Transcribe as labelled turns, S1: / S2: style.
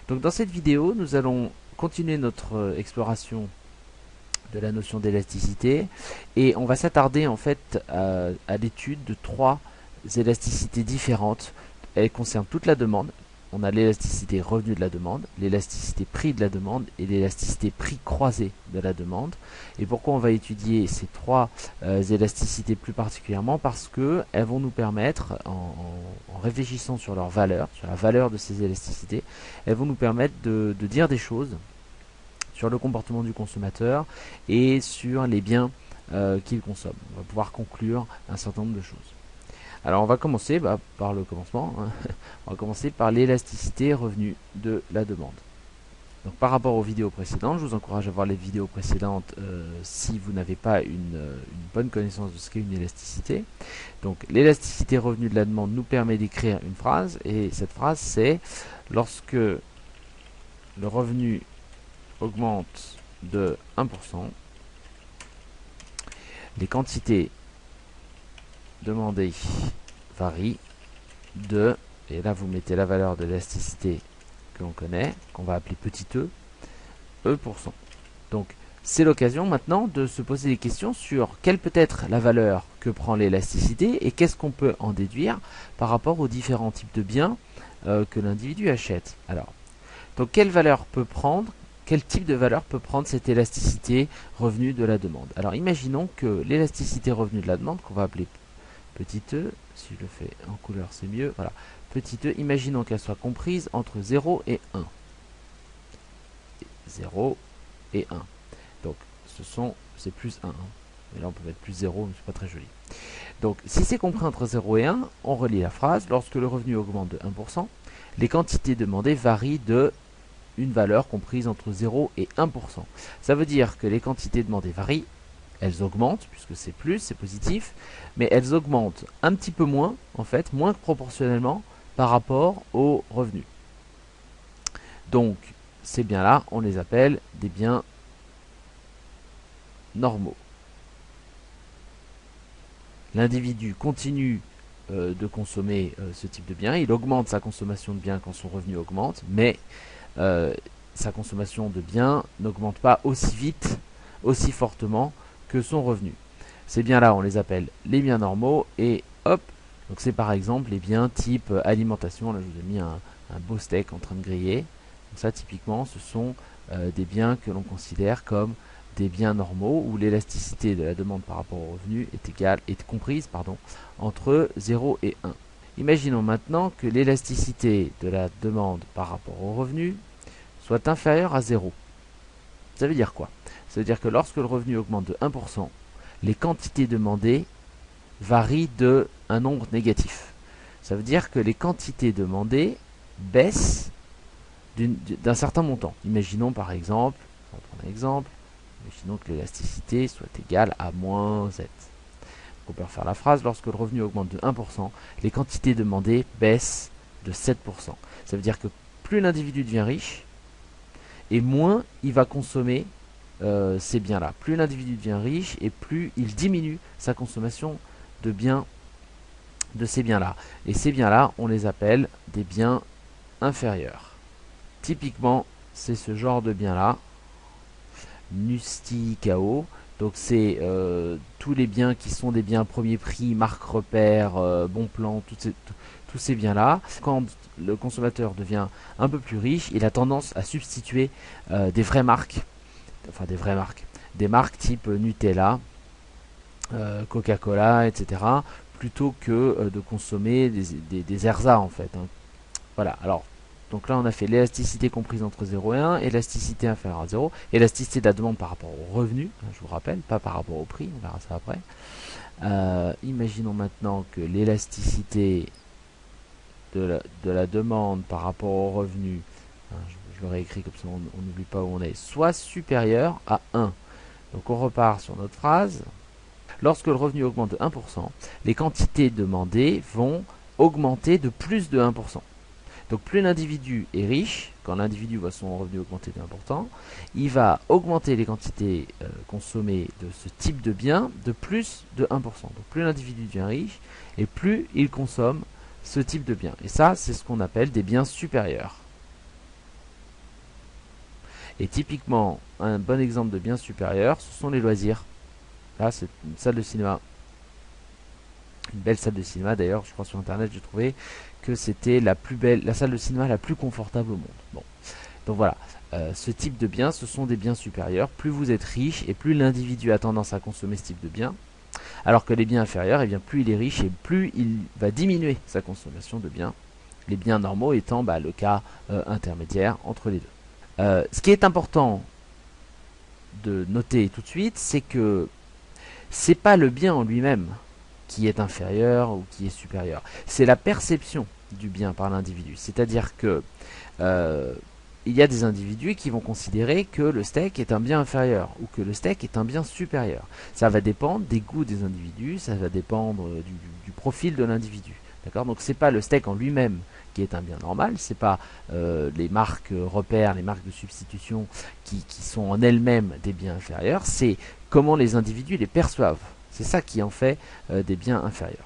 S1: Donc dans cette vidéo, nous allons continuer notre exploration de la notion d'élasticité et on va s'attarder en fait à l'étude de trois élasticités différentes. Elles concernent toute la demande. On a l'élasticité revenu de la demande, l'élasticité prix de la demande et l'élasticité prix croisé de la demande. Et pourquoi on va étudier ces trois élasticités plus particulièrement? Parce que elles vont nous permettre, en réfléchissant sur leur valeur, sur la valeur de ces élasticités, elles vont nous permettre de dire des choses sur le comportement du consommateur et sur les biens qu'il consomme. On va pouvoir conclure un certain nombre de choses. Alors on va commencer par le commencement. On va commencer par l'élasticité revenu de la demande. Donc par rapport aux vidéos précédentes, je vous encourage à voir les vidéos précédentes si vous n'avez pas une bonne connaissance de ce qu'est une élasticité. Donc l'élasticité revenu de la demande nous permet d'écrire une phrase, et cette phrase c'est: lorsque le revenu augmente de 1%, les quantités demandées varient de, et là vous mettez la valeur de l'élasticité que l'on connaît, qu'on va appeler petit e, e%. Donc c'est l'occasion maintenant de se poser des questions sur quelle peut être la valeur que prend l'élasticité et qu'est-ce qu'on peut en déduire par rapport aux différents types de biens que l'individu achète. Alors, donc quelle valeur peut prendre, quel type de valeur peut prendre cette élasticité revenu de la demande? Alors imaginons que l'élasticité revenu de la demande, qu'on va appeler petit e, si je le fais en couleur c'est mieux, voilà, petit e, imaginons qu'elle soit comprise entre 0 et 1. 0 et 1. Donc c'est plus 1. Mais là on peut mettre plus 0, mais c'est pas très joli. Donc si c'est compris entre 0 et 1, on relit la phrase: lorsque le revenu augmente de 1%, les quantités demandées varient de une valeur comprise entre 0 et 1%. Ça veut dire que les quantités demandées varient, elles augmentent, puisque c'est plus, c'est positif, mais elles augmentent un petit peu moins, en fait, moins que proportionnellement par rapport aux revenus. Donc, ces biens-là, on les appelle des biens normaux. L'individu continue de consommer ce type de biens, il augmente sa consommation de biens quand son revenu augmente, mais sa consommation de biens n'augmente pas aussi vite, aussi fortement que son revenu. Ces biens-là, on les appelle les biens normaux, et hop, donc c'est par exemple les biens type alimentation. Là, je vous ai mis un beau steak en train de griller. Donc ça, typiquement, ce sont des biens que l'on considère comme des biens normaux, où l'élasticité de la demande par rapport au revenu est comprise entre 0 et 1. Imaginons maintenant que l'élasticité de la demande par rapport au revenu soit inférieure à 0. Ça veut dire quoi? Ça veut dire que lorsque le revenu augmente de 1%, les quantités demandées varient de un nombre négatif. Ça veut dire que les quantités demandées baissent d'un certain montant. Imaginons par exemple, on va prendre un exemple, imaginons que l'élasticité soit égale à moins z. On peut refaire la phrase: lorsque le revenu augmente de 1%, les quantités demandées baissent de 7%. Ça veut dire que plus l'individu devient riche, et moins il va consommer ces biens-là. Plus l'individu devient riche, et plus il diminue sa consommation de ces biens-là. Et ces biens-là, on les appelle des biens inférieurs. Typiquement, c'est ce genre de biens-là, Nusti KO. Donc c'est tous les biens qui sont des biens premier prix, marque repère, bon plan, tous ces biens-là. Quand le consommateur devient un peu plus riche, il a tendance à substituer des vraies marques, des marques type Nutella, Coca-Cola, etc., plutôt que de consommer des ersatz en fait. Voilà, alors donc là on a fait l'élasticité comprise entre 0 et 1, élasticité inférieure à 0, élasticité de la demande par rapport au revenu, je vous rappelle, pas par rapport au prix, on verra ça après. Imaginons maintenant que l'élasticité de la demande par rapport au revenu, je l'aurais écrit comme ça on n'oublie pas où on est, soit supérieure à 1. Donc on repart sur notre phrase: lorsque le revenu augmente de 1%, les quantités demandées vont augmenter de plus de 1%. Donc plus l'individu est riche, quand l'individu voit son revenu augmenter de 1%, il va augmenter les quantités consommées de ce type de bien de plus de 1%. Donc plus l'individu devient riche, et plus il consomme ce type de bien. Et ça, c'est ce qu'on appelle des biens supérieurs. Et typiquement, un bon exemple de bien supérieur, ce sont les loisirs. Là, c'est une salle de cinéma. Une belle salle de cinéma, d'ailleurs, je crois sur internet, j'ai trouvé que c'était la plus belle, la salle de cinéma la plus confortable au monde. Bon, donc voilà. Ce type de biens, ce sont des biens supérieurs. Plus vous êtes riche et plus l'individu a tendance à consommer ce type de biens, alors que les biens inférieurs, eh bien, plus il est riche et plus il va diminuer sa consommation de biens. Les biens normaux étant le cas intermédiaire entre les deux. Ce qui est important de noter tout de suite, c'est que c'est pas le bien en lui-même qui est inférieur ou qui est supérieur. C'est la perception du bien par l'individu. C'est-à-dire que il y a des individus qui vont considérer que le steak est un bien inférieur ou que le steak est un bien supérieur. Ça va dépendre des goûts des individus, ça va dépendre du profil de l'individu. D'accord. Donc c'est pas le steak en lui-même qui est un bien normal, c'est pas les marques repères, les marques de substitution qui sont en elles-mêmes des biens inférieurs, c'est comment les individus les perçoivent. C'est ça qui en fait des biens inférieurs.